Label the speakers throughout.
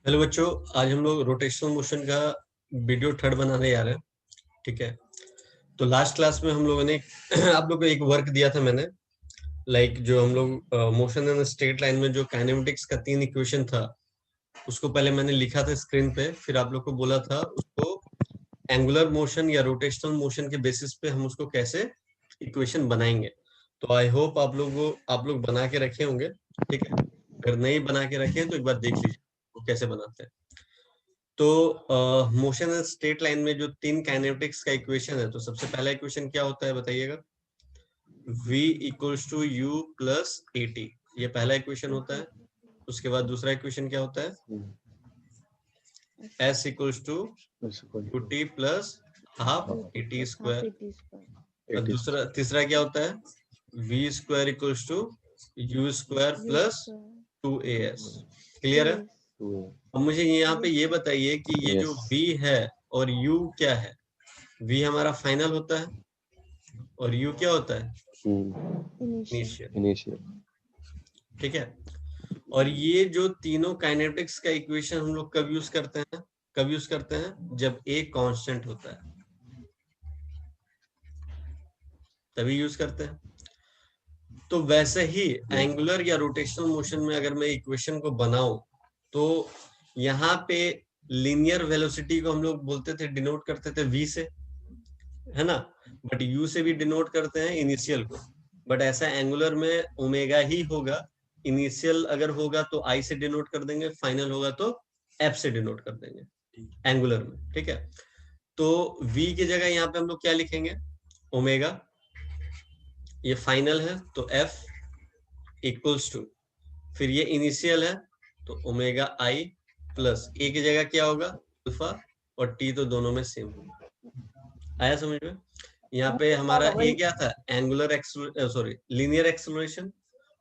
Speaker 1: Hello बच्चों, आज हम लोग रोटेशनल मोशन का वीडियो थर्ड बनाने जा रहे हैं। ठीक है, तो लास्ट क्लास में हम लोगों ने आप लोग को एक वर्क दिया था मैंने, जो हम लोग मोशन इन स्ट्रेट लाइन में जो काइनेमेटिक्स का 3 इक्वेशन था, उसको पहले मैंने लिखा था स्क्रीन पे, फिर आप लोग को बोला था उसको एंगुलर मोशन या रोटेशनल मोशन के बेसिस पे हम उसको कैसे इक्वेशन बनाएंगे। तो आई होप आप लोग बना के रखे होंगे। ठीक है, अगर नहीं बना के रखे हैं तो एक बार देख लीजिए वो कैसे बनाते हैं। तो मोशन स्ट्रेट लाइन में जो 3 काइनेटिक्स का इक्वेशन है, तो सबसे पहला इक्वेशन क्या होता है बताइएगा। v equals to u plus a t, ये पहला इक्वेशन होता है। उसके बाद दूसरा इक्वेशन क्या होता है, s equals to u t plus half a t square. और दूसरा तीसरा क्या होता है, v square equals to u square plus 2as। Clear है। अब मुझे यहाँ पे ये बताइए कि ये जो v है और u क्या है। v हमारा फाइनल होता है और u क्या होता है, इनिशियल। ठीक है, और ये जो तीनों काइनेटिक्स का इक्वेशन हम लोग कब यूज करते हैं, जब a कांस्टेंट होता है, तभी यूज करते हैं। तो वैसे ही एंगुलर या रोटेशनल मोशन में अगर मैं इक्वेशन को बनाऊं, तो यहाँ पे लीनियर वेलोसिटी को हम लोग बोलते थे, डिनोट करते थे v से, है ना। बट u से भी डिनोट करते हैं इनिशियल को। बट ऐसा एंगुलर में ओमेगा ही होगा। इनिशियल अगर होगा तो I से डिनोट कर देंगे, फाइनल होगा तो F से डिनोट कर देंगे एंगुलर में। ठीक है, तो V की जगह यहाँ पे हम लोग क्या लिखेंगे, ओमेगा। ये फाइनल है तो F इक्वल्स टू, फिर ये इनिशियल है तो ओमेगा I प्लस A की जगह क्या होगा, अल्फा, और T तो दोनों में सेम होगा। आया समझ में। यहाँ पे हमारा ए क्या था, एंगुलर सॉरी लीनियर एक्सेलरेशन,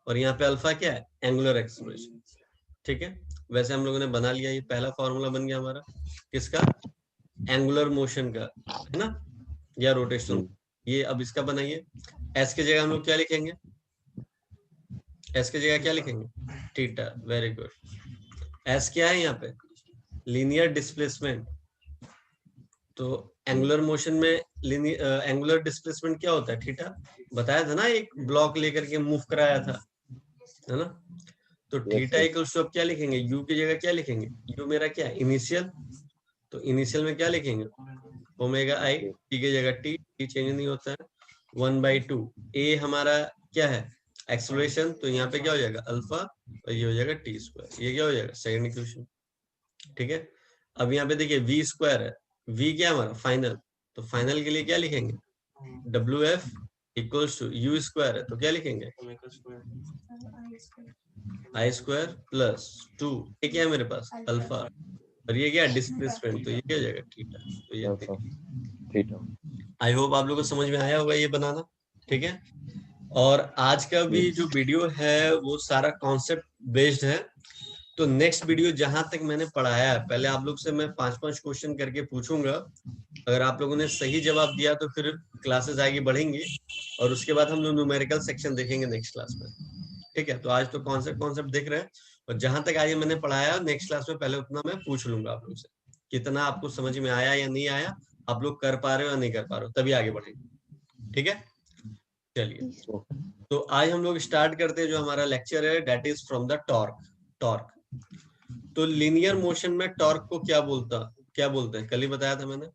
Speaker 1: और यहाँ पे अल्फा क्या है, एंगुलर एक्सेलरेशन। ठीक है, वैसे हम लोगों ने बना लिया, ये पहला फॉर्मूला बन गया हमारा किसका, एंगुलर मोशन का, है ना, या रोटेशनल। ये अब इसका बनाइए। एस की जगह हम लोग क्या लिखेंगे, एस की जगह क्या लिखेंगे, थीटा। Very good. एस क्या है यहाँ पे, लीनियर डिस्प्लेसमेंट। तो एंगुलर मोशन में एंगुलर डिस्प्लेसमेंट क्या होता है, थीटा। बताया था ना, एक ब्लॉक लेकर के मूव कराया था, है ना। तो थीटा इक्वल्स टू, अब क्या लिखेंगे, यू की जगह क्या लिखेंगे, यू मेरा क्या है, इनिशियल। तो इनिशियल में क्या लिखेंगे, ओमेगा आई, टी की जगह टी, टी चेंज नहीं होता है, 1/2। ए हमारा क्या है, एक्सेलरेशन, तो यहाँ पे क्या हो जाएगा, अल्फा, और ये हो जाएगा टी स्क्वायर। ये क्या हो जाएगा, सेकंड इक्वेशन। ठीक है, अब यहाँ पे देखिए वी स्क्वायर है, वी क्या है हमारा, फाइनल। तो फाइनल के लिए क्या लिखेंगे, डब्ल्यू f equals to u square है तो क्या लिखेंगे, आई स्क्वायर प्लस 2, ये क्या है मेरे पास, अल्फा, और ये क्या है, डिस्प्लेसमेंट, तो ये क्या हो जाएगा, थीटा। तो ये थीटा। आई होप आप लोगों को समझ में आया होगा ये बनाना। ठीक है, और आज का भी जो वीडियो है वो सारा कॉन्सेप्ट बेस्ड है। तो नेक्स्ट वीडियो जहां तक मैंने पढ़ाया है, पहले आप लोग से मैं 5-5 क्वेश्चन करके पूछूंगा। अगर आप लोगों ने सही जवाब दिया तो फिर क्लासेस आगे बढ़ेंगी, और उसके बाद हम लोग न्यूमेरिकल सेक्शन देखेंगे नेक्स्ट क्लास में। ठीक है, तो आज तो कॉन्सेप्ट देख रहे हैं, और जहां तक आज मैंने पढ़ाया नेक्स्ट क्लास में पहले उतना मैं पूछ लूंगा आप लोग से, कितना आपको समझ में आया या नहीं आया, आप लोग कर पा रहे हो या नहीं कर पा रहे हो, तभी आगे बढ़ेंगे। ठीक है, चलिए। तो आज हम लोग स्टार्ट करते हैं जो हमारा लेक्चर है, that is from the torque. तो लीनियर मोशन में टॉर्क को क्या बोलते हैं, कल ही बताया था मैंने।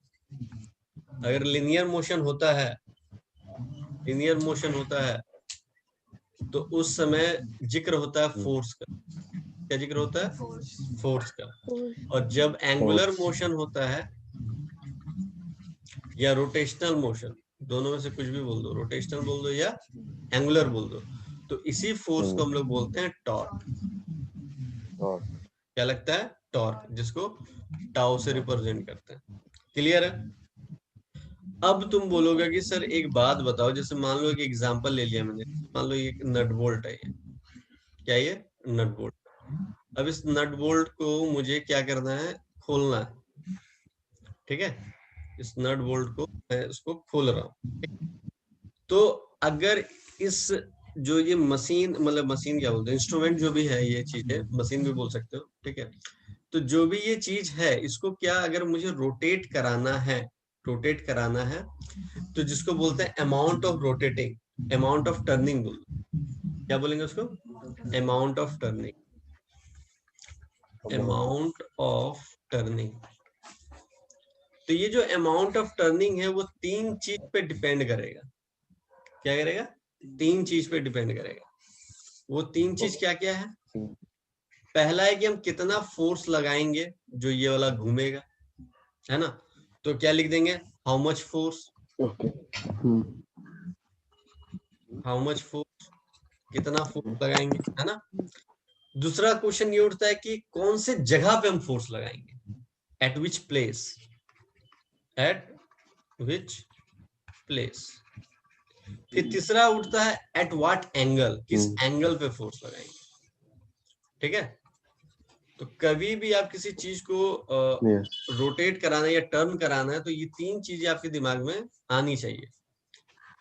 Speaker 1: अगर लीनियर मोशन होता है तो उस समय जिक्र होता है फोर्स का। क्या जिक्र होता है, फोर्स का। और जब एंगुलर मोशन होता है या रोटेशनल मोशन, दोनों में से कुछ भी बोल दो, रोटेशनल बोल दो या एंगुलर बोल दो, तो इसी फोर्स को हम लोग बोलते हैं टॉर्क। क्या लगता है, टॉर्क, जिसको टाउ से रिप्रेजेंट करते हैं। क्लियर है। अब तुम बोलोगे कि सर एक बात बताओ, जैसे मान लो एक एग्जांपल ले लिया मैंने, मान लो ये नट बोल्ट है, ये क्या, ये नट बोल्ट। अब इस नट बोल्ट को मुझे क्या करना है, खोलना है। ठीक है, इस नट बोल्ट को मैं इसको खोल रहा हूँ। तो अगर इस जो ये मशीन, मतलब मशीन क्या बोलते हैं, इंस्ट्रूमेंट जो भी है, ये चीज है, मशीन भी बोल सकते हो। ठीक है, तो जो भी ये चीज है इसको क्या अगर मुझे रोटेट कराना है तो जिसको बोलते हैं amount of rotating, amount of turning बोल, क्या बोलेंगे उसको? Amount of turning, amount of turning. तो ये जो अमाउंट ऑफ टर्निंग है वो 3 चीज पे डिपेंड करेगा। क्या करेगा? 3 चीज पे डिपेंड करेगा। वो 3 चीज क्या क्या है? पहला है कि हम कितना फोर्स लगाएंगे जो ये वाला घूमेगा, है ना? तो क्या लिख देंगे? How much force, how much force, कितना फोर्स लगाएंगे, है ना? दूसरा क्वेश्चन ये उठता है कि कौन से जगह पे हम फोर्स लगाएंगे, eight which place, eight which place. फिर तीसरा उठता है एट व्हाट एंगल, किस एंगल पे फोर्स लगाएंगे। ठीक है? तो कभी भी आप किसी चीज को रोटेट कराना है या टर्न कराना है तो ये 3 चीजें आपके दिमाग में आनी चाहिए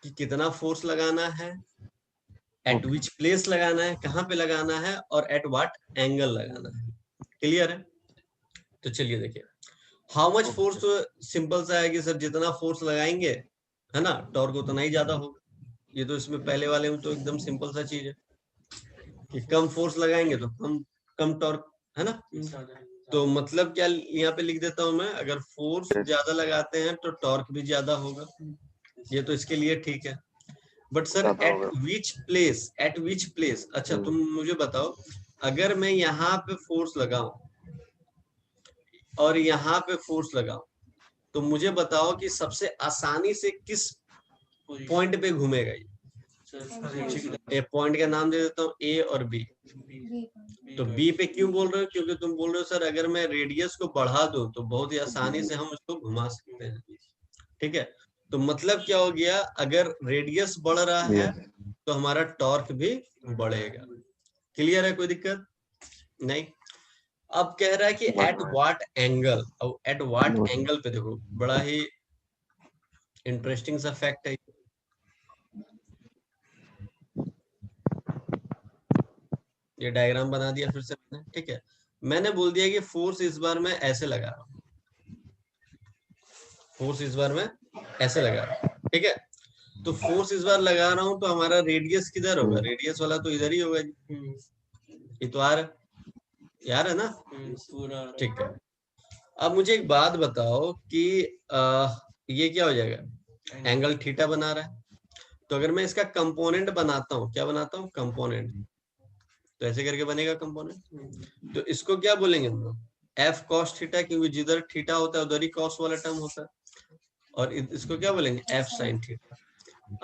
Speaker 1: कि कितना फोर्स लगाना है, एट विच प्लेस लगाना है, कहाँ पे लगाना है, और एट व्हाट एंगल लगाना है। क्लियर है? तो चलिए देखिए, हाउ मच फोर्स तो सिंपल सा है कि सर जितना फोर्स लगाएंगे, है ना, टॉर्क उतना ही ज्यादा होगा। ये तो इसमें पहले वाले में तो एकदम सिंपल सा चीज है कि कम फोर्स लगाएंगे तो कम टॉर्क, है ना? तो मतलब क्या यहाँ पे लिख देता हूं मैं, अगर फोर्स ज्यादा लगाते हैं तो टॉर्क भी ज्यादा होगा। ये तो इसके लिए ठीक है। But sir eight which place, eight which place, अच्छा तुम मुझे बताओ, अगर मैं यहाँ पे फोर्स लगाऊं और यहाँ पे फोर्स लगाऊं तो मुझे बताओ कि सबसे आसानी से किस पॉइंट पे घूमेगा ये? पॉइंट का नाम दे देता हूँ ए और बी। तो बी पे क्यों बोल रहे हो? क्योंकि तुम बोल रहे हो सर अगर मैं रेडियस को बढ़ा दूं तो बहुत ही आसानी से हम उसको घुमा सकते हैं। ठीक है? तो मतलब क्या हो गया, अगर रेडियस बढ़ रहा है तो हमारा टॉर्क भी बढ़ेगा। क्लियर है? कोई दिक्कत नहीं। अब कह रहा है कि एट व्हाट एंगल, अब एट व्हाट एंगल पे देखो, बड़ा ही इंटरेस्टिंग सा फैक्ट है। ये डायग्राम बना दिया फिर से मैंने। ठीक है? मैंने बोल दिया कि फोर्स इस बार मैं ऐसे लगा रहा हूं, फोर्स इस बार मैं ऐसे लगा रहा हूं। ठीक है? तो फोर्स इस बार लगा रहा हूं तो हमारा रेडियस किधर होगा? रेडियस वाला तो इधर ही होगा जी। ये तो यार है ना? ठीक है। अब मुझे एक बात बताओ कि ये क्या हो जाएगा? एंगल थीटा बना रहा है। तो अगर मैं इसका कंपोनेंट बनाता हूँ, क्या बनाता हूँ? कंपोनेंट। तो ऐसे करके बनेगा कंपोनेंट। तो इसको क्या बोलेंगे हम लोग? एफ कॉस थीटा, क्योंकि जिधर थीटा होता है उधर ही कॉस वाला टर्म होता है। और इसको क्या बोलेंगे? F sine theta.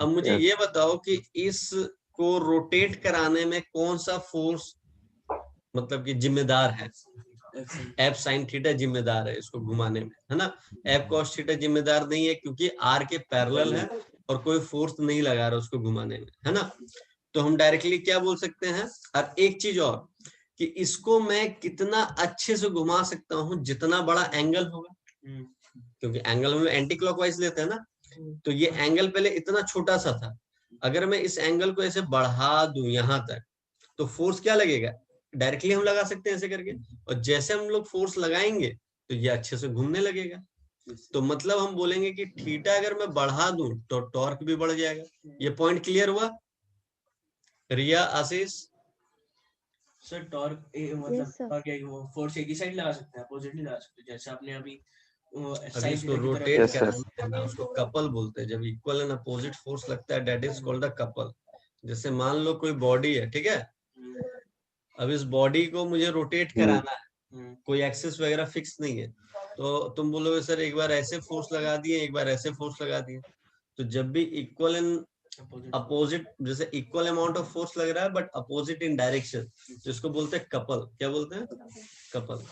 Speaker 1: अब मुझे ये बताओ कि इसको रोटेट कराने में कौन सा फोर्स मतलब कि जिम्मेदार है? एफ साइन थीटा जिम्मेदार है इसको घुमाने में, है ना? एफ कॉस थीटा जिम्मेदार नहीं है क्योंकि आर के पैरेलल है और कोई फोर्स नहीं लगा रहा उसको घुमाने में, है ना? तो हम डायरेक्टली क्या बोल सकते हैं? और एक चीज और कि इसको मैं कितना अच्छे से घुमा सकता हूँ जितना बड़ा एंगल होगा, क्योंकि एंगल में एंटी क्लॉकवाइज लेते हैं ना। तो ये एंगल पहले इतना छोटा सा था, अगर मैं इस एंगल को ऐसे बढ़ा दूं यहां तक तो फोर्स क्या लगेगा? डायरेक्टली हम लगा सकते हैं ऐसे करके, और जैसे हम लोग फोर्स लगाएंगे तो ये अच्छे से घूमने लगेगा। तो मतलब हम बोलेंगे कि थीटा अगर मैं बढ़ा दूं तो टॉर्क भी बढ़ जाएगा। ये पॉइंट क्लियर हुआ? रिया, आशीष?
Speaker 2: सर टॉर्क मतलब टॉर्क फोर्स एक ही साइड लगा सकते हैं, अपोजिट नहीं लगा सकते, जैसे आपने अभी
Speaker 1: अभी इसको रोटेट कराना है ना, उसको कपल बोलते हैं। जब इक्वल एंड अपोजिट फोर्स लगता है that is called a couple. जैसे मान लो कोई बॉडी है, ठीक है? अब इस बॉडी को मुझे रोटेट कराना है, कोई एक्सिस वगैरह फिक्स नहीं है, तो तुम बोलोगे सर एक बार ऐसे फोर्स लगा दिए, एक बार ऐसे फोर्स लगा दिए। तो जब भी इक्वल एंड अपोजिट, जैसे इक्वल अमाउंट ऑफ फोर्स लग रहा है बट अपोजिट इन डायरेक्शन, जिसको बोलते हैं कपल। क्या बोलते हैं? कपल।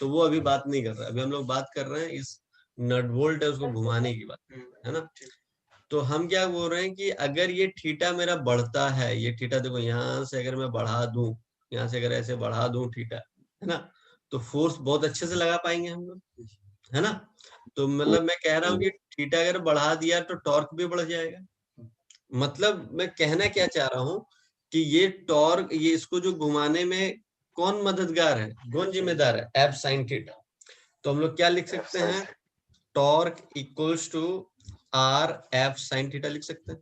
Speaker 1: तो वो अभी बात नहीं कर रहा है, अभी हम लोग बात कर रहे हैं इस नट बोल्ट है उसको घुमाने की बात, है ना? तो हम क्या बोल रहे हैं कि अगर ये थीटा मेरा बढ़ता है, ये थीटा देखो यहाँ से अगर मैं बढ़ा दूं, यहाँ से अगर ऐसे बढ़ा दूं थीटा, है ना, तो फोर्स बहुत अच्छे से लगा पाएंगे हम लोग, है ना? तो मतलब मैं कह रहा हूँ कि थीटा अगर बढ़ा दिया तो टॉर्क भी बढ़ जाएगा। मतलब मैं कहना क्या चाह रहा हूँ कि ये टॉर्क, ये इसको जो घुमाने में कौन मददगार है, कौन जिम्मेदार है, एफ साइन थीटा। तो हम लोग क्या लिख सकते हैं, torque equals to r f sine theta लिख सकते हैं,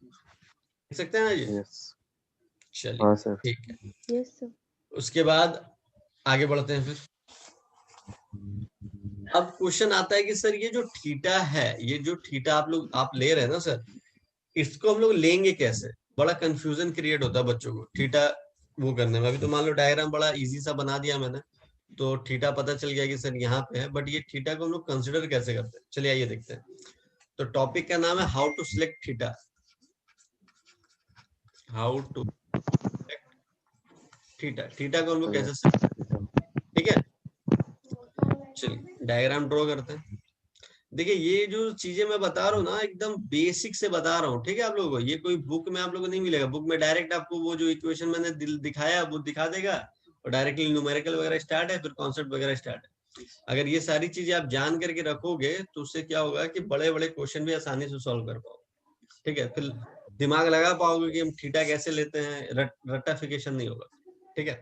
Speaker 1: लिख सकते हैं ना ये। चलिए ठीक है। उसके बाद आगे बढ़ते हैं फिर। अब क्वेश्चन आता है कि सर ये जो थीटा है, ये जो थीटा आप ले रहे हैं ना सर, इसको हम लोग लेंगे कैसे। बड़ा कंफ्यूजन क्रिएट होता है बच्चों को थीटा वो करने में। अभी तो मान लो डायग्राम बड़ा इजी सा बना दिया मैंने, तो थीटा पता चल गया कि सर यहाँ पे है, बट ये थीटा को हम लोग कंसिडर कैसे करते हैं, चलिए आइए देखते हैं। तो टॉपिक का नाम है how to select theta, how to theta, theta को हम लोग कैसे सिलेक्ट, ठीक है। चलिए डायग्राम ड्रॉ करते हैं। देखिए ये जो चीजें मैं बता रहा हूँ ना, एकदम बेसिक से बता रहा हूँ, ठीक है आप लोगों को। ये कोई बुक में आप लोगों को नहीं मिलेगा, बुक में डायरेक्ट आपको वो जो इक्वेशन मैंने दिखाया वो दिखा देगा, और डायरेक्टली न्यूमेरिकल वगैरह स्टार्ट है, फिर कॉन्सेप्ट वगैरह स्टार्ट है। अगर ये सारी चीजें आप जान करके रखोगे तो उससे क्या होगा कि बड़े बड़े क्वेश्चन भी आसानी से सॉल्व कर पाओगे, ठीक है। फिर दिमाग लगा पाओगे कि हम थीटा कैसे लेते हैं, रट्टाफिकेशन नहीं होगा, ठीक है।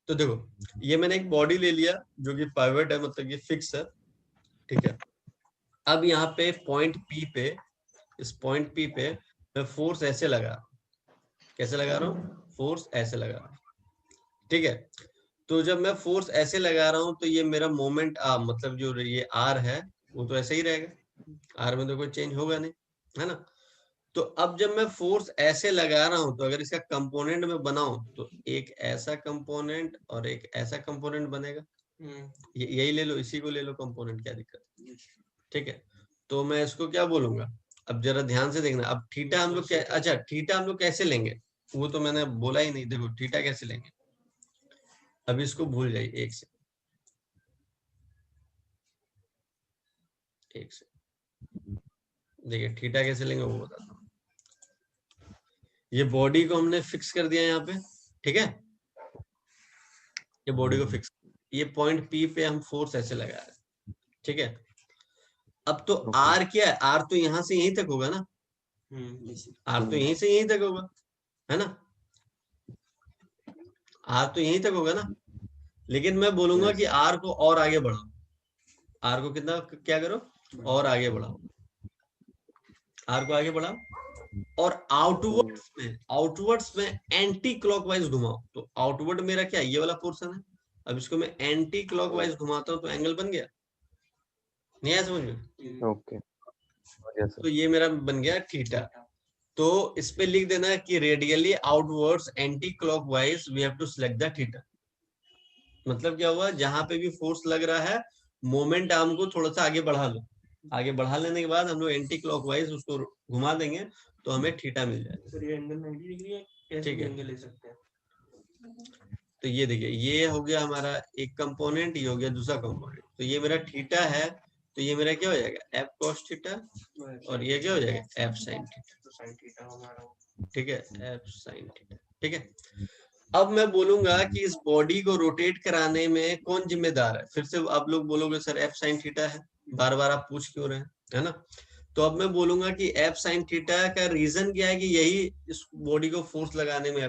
Speaker 1: तो देखो ये मैंने एक बॉडी ले लिया जो कि पाइवट है, मतलब ये फिक्स है, ठीक है। अब यहाँ पे पॉइंट पी पे, इस पॉइंट पी पे मैं फोर्स ऐसे लगा, कैसे लगा रहा हूँ, फोर्स ऐसे लगा रहा हूँ, ठीक है। तो जब मैं फोर्स ऐसे लगा रहा हूँ तो ये मेरा मोमेंट मतलब जो ये आर है वो तो ऐसे ही रहेगा, आर में तो कोई चेंज होगा नहीं, है ना। तो अब जब मैं फोर्स ऐसे लगा रहा हूं तो अगर इसका कंपोनेंट में बनाऊं तो एक ऐसा कंपोनेंट और एक ऐसा कंपोनेंट बनेगा। यही ले लो, इसी को ले लो कंपोनेंट, क्या दिक्कत, ठीक है। तो मैं इसको क्या बोलूंगा, अब जरा ध्यान से देखना। अब थीटा हम लोग क्या, अच्छा थीटा हम लोग कैसे लेंगे वो तो मैंने बोला ही नहीं। देखो थीटा कैसे लेंगे, अब इसको भूल जाइए, एक से देखिए थीटा कैसे लेंगे वो बताता हूँ। ये बॉडी को हमने फिक्स कर दिया यहाँ पे, ठीक है, ये बॉडी को फिक्स, ये पॉइंट पी पे हम फोर्स ऐसे लगा रहे हैं, ठीक है। अब तो आर क्या है, आर तो यहां से यहीं तक होगा ना, आर तो यहीं से यहीं तक होगा, है ना, आर तो यहीं तक होगा ना। लेकिन मैं बोलूंगा कि आर को और आगे बढ़ाओ, आर को कितना क्या करो और आगे बढ़ाओ, आर को आगे बढ़ाओ, और आउटवर्ड्स में एंटी क्लॉकवाइज घुमाओ। तो आउटवर्ड मेरा क्या, ये वाला पोर्शन है, अब इसको मैं एंटी क्लॉकवाइज घुमाता हूं तो एंगल बन गया, नहीं आया समझ में,
Speaker 3: ओके।
Speaker 1: तो ये मेरा बन गया थीटा। तो इस पे लिख देना कि radially outwards anti clockwise we have to select the theta. मतलब क्या हुआ, जहां पे भी फोर्स लग रहा है मोमेंट आर्म को थोड़ा सा आगे बढ़ा लो, आगे बढ़ा लेने के बाद हम लोग एंटी क्लॉकवाइज उसको घुमा देंगे तो हमें थीटा मिल जाएगा।
Speaker 2: ये एंगल 90 डिग्री है, कैसे भी एंगल ले सकते हैं।
Speaker 1: तो ये देखिए ये हो गया हमारा एक कंपोनेंट, ये हो गया दूसरा कंपोनेंट। तो ये मेरा थीटा है, तो ये मेरा क्या हो जाएगा एफ कॉस थीटा, और ये क्या हो जाएगा एफ साइन थीटा, ठीक है, एफ साइन थीटा, ठीक है। अब मैं बोलूंगा कि इस बॉडी को रोटेट कराने में कौन जिम्मेदार है। फिर से आप लोग बोलोगे सर एफ साइन थीटा है, बार बार आप पूछ क्यों रहे हैं, है ना। तो अब मैं बोलूंगा कि एफ साइन थीटा का रीजन क्या है कि यही इस बॉडी को फोर्स लगाने में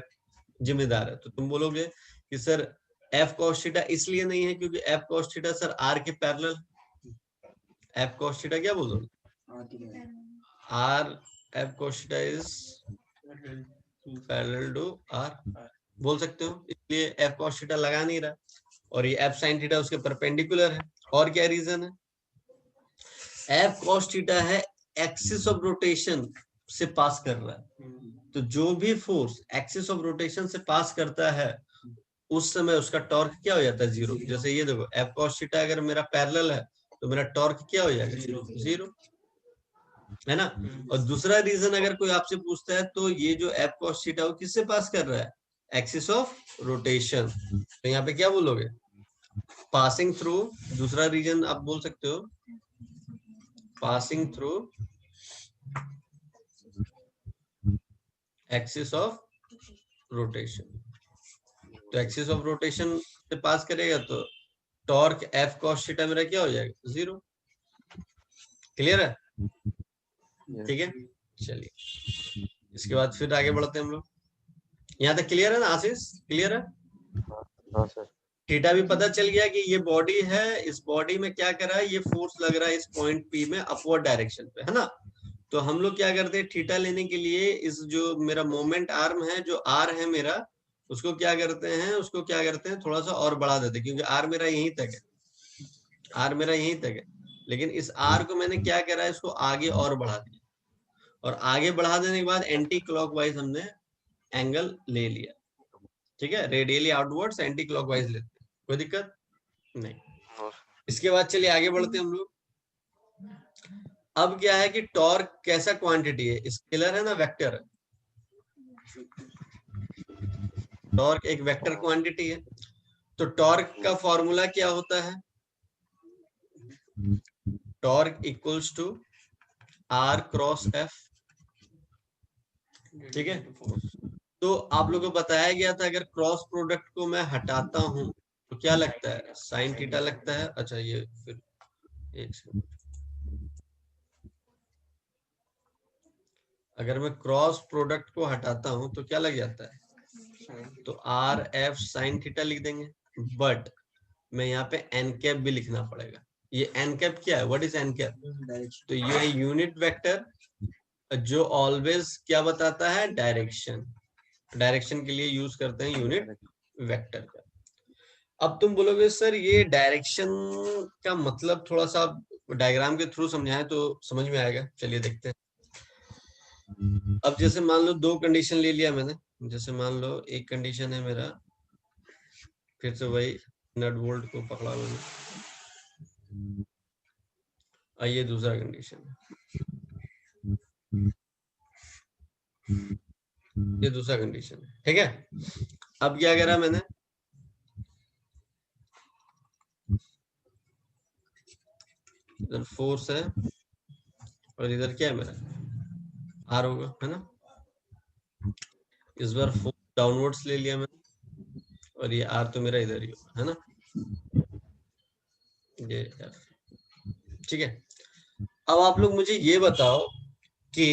Speaker 1: जिम्मेदार है। तो तुम बोलोगे कि सर एफ कॉस थीटा इसलिए नहीं है क्योंकि f cos theta sir r के पैरेलल, एफ कॉस थीटा क्या बोलोगे, r f cos theta is parallel to r बोल सकते हो, इसलिए एफ कॉस थीटा लगा नहीं रहा, और ये एफ साइन थीटा उसके परपेंडिकुलर है। और क्या रीजन है, एफ कॉस थीटा है एक्सिस ऑफ रोटेशन से पास कर रहा है, तो जो भी फोर्स एक्सिस ऑफ रोटेशन से पास करता है उस समय उसका टॉर्क क्या हो जाता है, जीरो। जैसे ये देखो एफ कॉस थीटा अगर मेरा पैरेलल है तो मेरा टॉर्क क्या हो जाएगा, जीरो, है ना। और दूसरा रीजन अगर कोई आपसे पूछता है तो ये जो एफ कॉस थीटा वो किससे पास कर रहा है, एक्सिस ऑफ रोटेशन। तो यहाँ पे क्या बोलोगे, पासिंग थ्रू, दूसरा रीजन आप बोल सकते हो passing through axis of rotation. तो एक्सिस ऑफ रोटेशन से पास करेगा तो टॉर्क एफ कॉस थीटा मेरा क्या हो जाएगा, जीरो। क्लियर है, ठीक है। चलिए इसके बाद फिर आगे बढ़ते हैं हम लोग, यहाँ तक क्लियर है ना आशीष, क्लियर है,
Speaker 3: हाँ सर।
Speaker 1: थीटा भी पता चल गया कि ये बॉडी है, इस बॉडी में क्या कर रहा है, ये फोर्स लग रहा है इस पॉइंट पी में अपवर्ड डायरेक्शन पे, है ना। तो हम लोग क्या करते हैं, थीटा लेने के लिए इस जो मेरा मोमेंट आर्म है, जो आर है मेरा, उसको क्या करते हैं थोड़ा सा और बढ़ा देते हैं, क्योंकि आर मेरा यहीं तक है, लेकिन इस आर को मैंने क्या करा है, इसको आगे और बढ़ा दिया, और आगे बढ़ा देने के बाद एंटी क्लॉकवाइज हमने एंगल ले लिया, ठीक है। रेडियली आउटवर्ड्स एंटी क्लॉकवाइज लेते हैं, कोई दिक्कत नहीं। इसके बाद चलिए आगे बढ़ते हैं हम लोग। अब क्या है कि टॉर्क कैसा क्वांटिटी है, स्केलर है ना वेक्टर है। टॉर्क एक वेक्टर क्वांटिटी है, तो टॉर्क का फॉर्मूला क्या होता है, torque equals to r cross f, ठीक है। तो आप लोगों को बताया गया था अगर क्रॉस प्रोडक्ट को मैं हटाता हूं तो क्या लगता है, साइन थीटा लगता है। अच्छा ये फिर एक सेकंड, अगर मैं क्रॉस प्रोडक्ट को हटाता हूं तो क्या लग जाता है, तो आर एफ साइन थीटा लिख देंगे, बट मैं यहाँ पे एन कैप भी लिखना पड़ेगा। ये एन कैप क्या है, व्हाट इज एन कैप, तो ये है यूनिट वेक्टर जो ऑलवेज क्या बताता है, डायरेक्शन के लिए यूज करते हैं यूनिट वेक्टर का। अब तुम बोलोगे सर ये डायरेक्शन का मतलब थोड़ा सा डायग्राम के थ्रू समझाएं तो समझ में आएगा, चलिए देखते हैं। अब जैसे मान लो दो कंडीशन ले लिया मैंने, जैसे मान लो एक कंडीशन है मेरा, फिर से वही नट बोल्ट को पकड़ा मैंने, आइए दूसरा कंडीशन, ये दूसरा कंडीशन है, ठीक है। अब क्या करा मैंने, इधर फोर्स है और इधर क्या है मेरा आर होगा, है ना। इस बार फोर्स डाउनवर्ड्स ले लिया मैंने और ये आर तो मेरा इधर ही होगा, है ना, ये ठीक है। अब आप लोग मुझे ये बताओ कि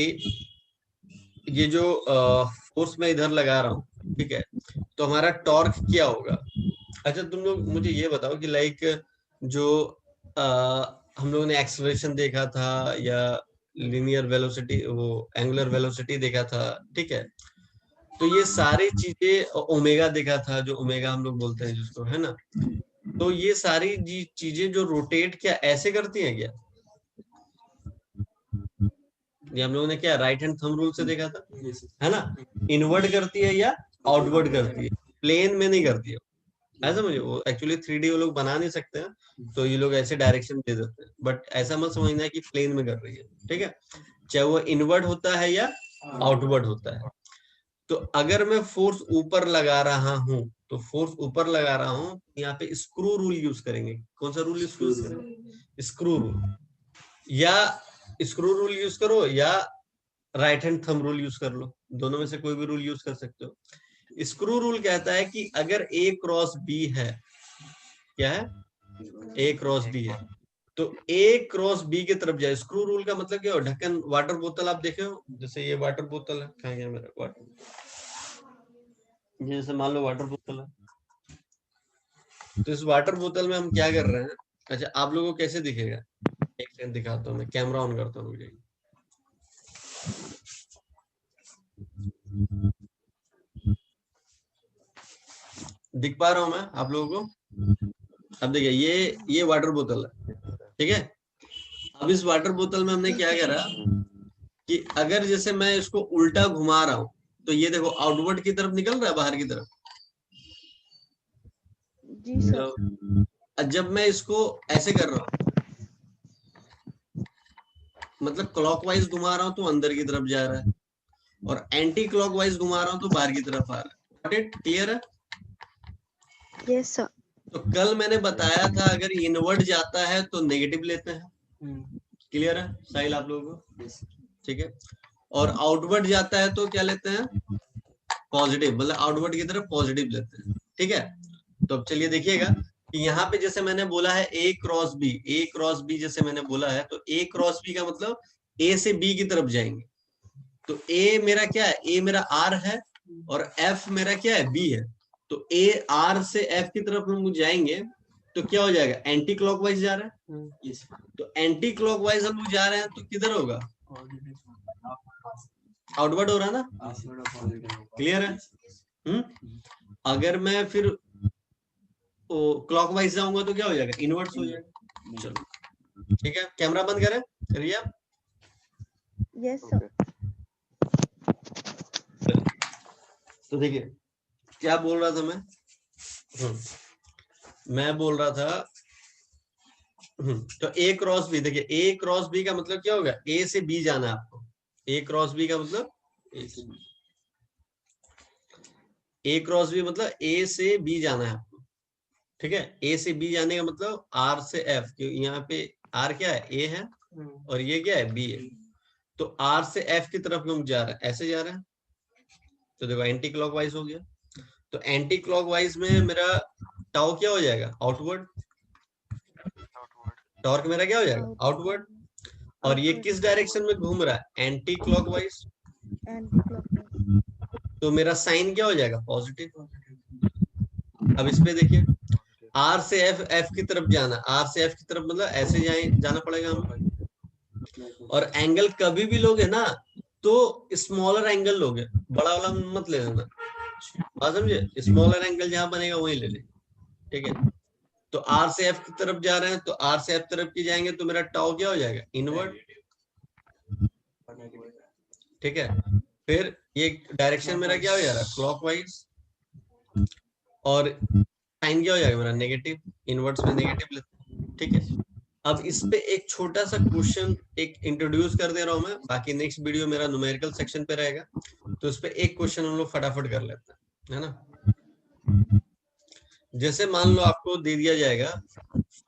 Speaker 1: ये जो फोर्स मैं इधर लगा रहा हूँ, ठीक है, तो हमारा टॉर्क क्या होगा। अच्छा तुम लोग मुझे ये बताओ कि लाइक जो हम लोगों ने एक्सेलरेशन देखा था या लीनियर वेलोसिटी, वो एंगुलर वेलोसिटी देखा था, ठीक है, तो ये सारी चीजें, ओमेगा देखा था, जो ओमेगा हम लोग बोलते हैं जिसको, है ना, तो ये सारी चीजें जो रोटेट क्या ऐसे करती हैं क्या, ये हम लोगों ने क्या राइट हैंड थंब रूल से देखा था, है ना, इनवर्ड करती है या आउटवर्ड करती है, प्लेन में नहीं करती है, ऐसा मुझे वो एक्चुअली 3D वो लोग बना नहीं सकते हैं, तो ये लोग ऐसे डायरेक्शन दे देते हैं, बट ऐसा मत समझना है कि प्लेन में कर रही है, ठीक है, चाहे वो इनवर्ड होता है या आउटवर्ड होता है। तो अगर मैं फोर्स ऊपर लगा रहा हूं, तो फोर्स ऊपर लगा रहा हूं, यहाँ पे स्क्रू रूल यूज करेंगे। कौन सा रूल यूज करेंगे, स्क्रू रूल, या स्क्रू रूल यूज करो या right hand thumb rule use कर लो, दोनों में से कोई भी रूल यूज कर सकते हो। स्क्रू रूल कहता है कि अगर ए क्रॉस बी है, क्या है, ए क्रॉस बी है, तो ए क्रॉस बी की तरफ जाए। स्क्रू रूल का मतलब क्या हो, ढक्कन, वाटर बोतल आप देखे हो, जैसे ये वाटर बोतल है, कहाँ गया मेरा वाटर, जैसे मान लो वाटर बोतल है, तो इस वाटर बोतल में हम क्या कर रहे हैं। अच्छा आप लोगों को कैसे दिखेगा, एक सेकंड दिखाता हूँ, मैं कैमरा ऑन करता हूँ, दिख पा रहा हूं मैं आप लोगों को। अब देखिए ये वाटर बोतल है, ठीक है। अब इस वाटर बोतल में हमने क्या करा कि अगर जैसे मैं इसको उल्टा घुमा रहा हूं, तो ये देखो आउटवर्ड की तरफ निकल रहा है, बाहर की तरफ,
Speaker 4: जी सर।
Speaker 1: जब मैं इसको ऐसे कर रहा हूं, मतलब क्लॉकवाइज घुमा रहा हूं तो अंदर की तरफ जा रहा है, और एंटी क्लॉकवाइज घुमा रहा हूं तो बाहर की तरफ आ रहा है। क्लियर है,
Speaker 4: यस सर।
Speaker 1: तो कल मैंने बताया था अगर इनवर्ड जाता है तो नेगेटिव लेते हैं, क्लियर है साहिल आप लोगों को, ठीक है, और आउटवर्ड जाता है तो क्या लेते हैं, पॉजिटिव, मतलब आउटवर्ड की तरफ पॉजिटिव लेते हैं, ठीक है। तो अब चलिए देखिएगा कि यहाँ पे जैसे मैंने बोला है ए क्रॉस बी, जैसे मैंने बोला है, तो ए क्रॉस बी का मतलब ए से बी की तरफ जाएंगे, तो ए मेरा क्या है, ए मेरा आर है और एफ मेरा क्या है, बी है, तो ए आर से एफ की तरफ हम जाएंगे तो क्या हो जाएगा, एंटी क्लॉकवाइज जा रहा है। तो एंटी क्लॉकवाइज हम लोग जा रहे हैं तो किधर होगा, आउटवर्ड हो रहा है ना, क्लियर है। अगर मैं फिर क्लॉकवाइज जाऊंगा तो क्या हो जाएगा, इनवर्स हो जाएगा। चलो ठीक है, कैमरा बंद करें, करिए आप।
Speaker 4: Yes sir.
Speaker 1: तो देखिए क्या बोल रहा था मैं बोल रहा था तो ए क्रॉस बी, देखिए ए क्रॉस बी का मतलब क्या होगा, ए से बी जाना है आपको। ए क्रॉस बी का मतलब ए क्रॉस बी मतलब ए से बी जाना है आपको, ठीक है। ए से बी जाने का मतलब आर से एफ, यहाँ पे आर क्या है, ए है, और ये क्या है, बी है। तो आर से एफ की तरफ हम जा रहे हैं, ऐसे जा रहे हैं, तो देखो एंटी क्लॉकवाइज हो गया। तो एंटी क्लॉकवाइज में मेरा टाउ क्या हो जाएगा, आउटवर्ड। टॉर्क मेरा क्या हो जाएगा, आउटवर्ड। और ये किस डायरेक्शन में घूम रहा है, एंटी क्लॉकवाइज। तो मेरा साइन क्या हो जाएगा, पॉजिटिव। अब इस पे देखिए, आर से एफ, एफ की तरफ जाना, आर से एफ की तरफ मतलब ऐसे जाना पड़ेगा हमें। और एंगल कभी भी लोगे ना तो स्मॉलर एंगल लोगे, बड़ा वाला मत ले लेना, बात समझे। स्मॉलर एंगल जहां बनेगा वही ले ले, ठीक है। तो आर से एफ की तरफ जा रहे हैं, तो आर से एफ तरफ की जाएंगे तो मेरा टाउ क्या हो जाएगा, इनवर्ड, ठीक है। फिर ये डायरेक्शन मेरा क्या हो जा रहा है, क्लॉकवाइज। और साइन क्या हो जाएगा मेरा, नेगेटिव, इनवर्ट्स में नेगेटिव लेते, ठीक है। अब इस पे एक छोटा सा क्वेश्चन एक इंट्रोड्यूस कर दे रहा हूं मैं, बाकी नेक्स्ट वीडियो मेरा न्यूमेरिकल सेक्शन पे रहेगा, तो इस पे एक क्वेश्चन हम लोग फटाफट कर लेते हैं, है ना। जैसे मान लो आपको दे दिया जाएगा,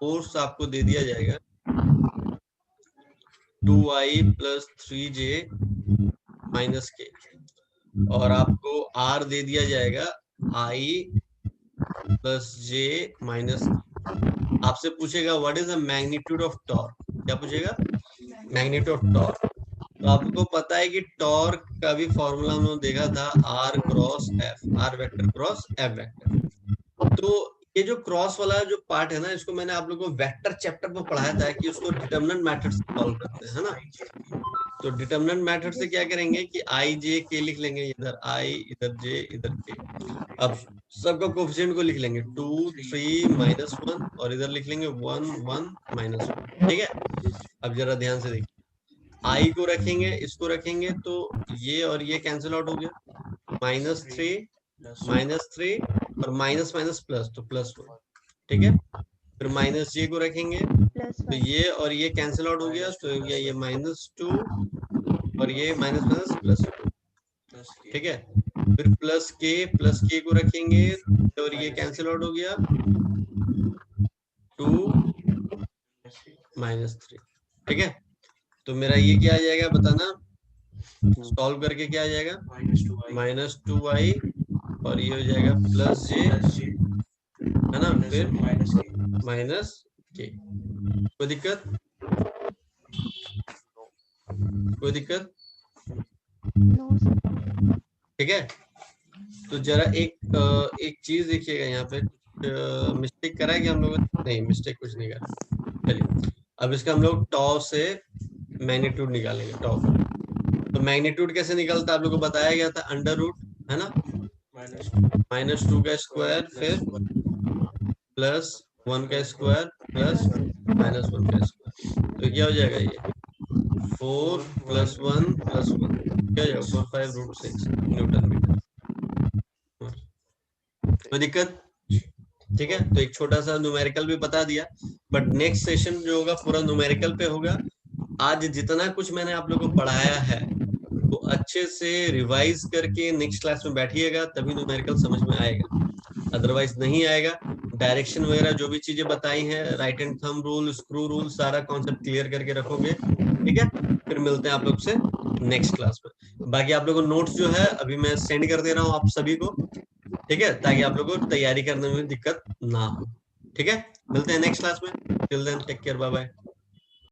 Speaker 1: फोर्स आपको दे दिया जाएगा 2i + 3j - k, और आपको r दे दिया जाएगा i + j - आपसे पूछेगा what is the magnitude of torque, क्या पूछेगा, मैग्नीट्यूड ऑफ टॉर्क। तो आपको पता है कि टॉर्क का भी फॉर्मूला हम लोग देखा था, r cross f, r vector cross f vector. तो ये जो क्रॉस वाला जो पार्ट है ना, इसको मैंने आप लोगों को वेक्टर चैप्टर में पढ़ाया था कि उसको डिटरमिनेंट मेथड से सॉल्व करते हैं, है ना। तो डिटरमिनेंट मेथड से क्या करेंगे कि i j k लिख लेंगे, इधर i, इधर j, इधर k। अब सबका कोफिशिएंट को लिख लेंगे 2 3 -1, और इधर लिख लेंगे 1 1 -1, ठीक है। अब जरा ध्यान से देखिए, i को रखेंगे, इसको रखेंगे, तो ये और ये कैंसिल आउट हो गया, -3 और माइनस माइनस प्लस, तो +1, ठीक है। फिर -j को रखेंगे, तो ये और ये कैंसिल आउट हो गया, तो ये -2 और ये -+2, ठीक है। फिर +k को रखेंगे, और ये कैंसिल आउट हो गया, 2 -3, ठीक है। तो मेरा ये क्या आ जाएगा बताना, सॉल्व करके क्या आ जाएगा, -2i, और ये हो जाएगा +j, है ना, फिर -k। कोई दिक्कत, कोई दिक्कत, ठीक है। तो जरा एक चीज देखिएगा, यहाँ पे मिस्टेक करा है कि हम लोग, नहीं मिस्टेक कुछ नहीं करा। चलिए अब इसका हम लोग टॉ से मैग्नीट्यूड निकालेंगे, टॉ का। तो मैग्नीट्यूड कैसे निकलता है आप लोगों को बताया गया था, √, है ना, -2 का स्क्वायर, फिर +1 का स्क्वायर, प्लस -1 का स्क्वायर। तो क्या हो जाएगा, ये 4 + 1 + 1 क्या हो जाएगा, 4 5 √6 न्यूटन मीटर। कोई दिक्कत, ठीक है। तो एक छोटा सा न्यूमेरिकल भी बता दिया, बट नेक्स्ट सेशन जो होगा पूरा न्यूमेरिकल पे होगा। आज जितना कुछ मैंने आप लोगों को पढ़ाया है वो अच्छे से रिवाइज करके नेक्स्ट क्लास में बैठिएगा, तभी न्यूमेरिकल समझ में आएगा, अदरवाइज नहीं आएगा। डायरेक्शन वगैरह जो भी चीजें बताई हैं, right and thumb rule, screw rule, सारा कॉन्सेप्ट क्लियर करके रखोगे, ठीक है। फिर मिलते हैं आप लोग से नेक्स्ट क्लास में। बाकी आप लोगों को नोट्स जो है अभी मैं सेंड कर दे रहा हूँ आप सभी को, ठीक है, ताकि आप लोगों को तैयारी करने में दिक्कत ना हो, ठीक है। मिलते हैं नेक्स्ट क्लास में, till then take care, bye bye.